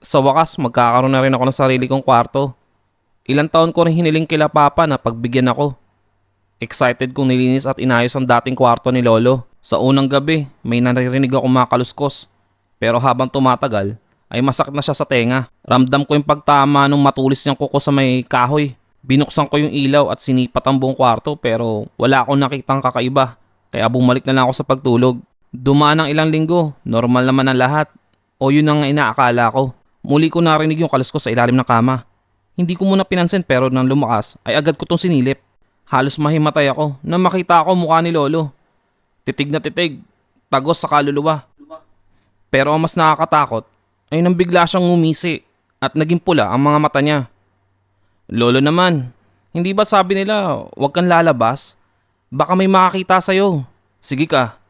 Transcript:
Sa wakas, magkakaroon na rin ako ng sarili kong kwarto. Ilang taon ko rin hiniling kila Papa na pagbigyan ako. Excited kong nilinis at inayos ang dating kwarto ni Lolo. Sa unang gabi, may naririnig ako mga kaluskos. Pero habang tumatagal, ay masakit na siya sa tenga. Ramdam ko yung pagtama nung matulis niyang kuko sa may kahoy. Binuksan ko yung ilaw at sinipat ang buong kwarto pero wala akong nakitang kakaiba. Kaya bumalik na lang ako sa pagtulog. Dumaan ang ilang linggo, normal naman ang lahat. O yun ang inaakala ko. Muli ko narinig yung kaluskos sa ilalim ng kama. Hindi ko muna pinansin pero nang lumakas ay agad ko tong sinilip. Halos mahimatay ako nang makita ako mukha ni Lolo. Titig na titig, tagos sa kaluluwa. Pero ang mas nakakatakot ay nang bigla siyang ngumisi at naging pula ang mga mata niya. Lolo naman, hindi ba sabi nila huwag kang lalabas? Baka may makakita sa'yo. Sige ka,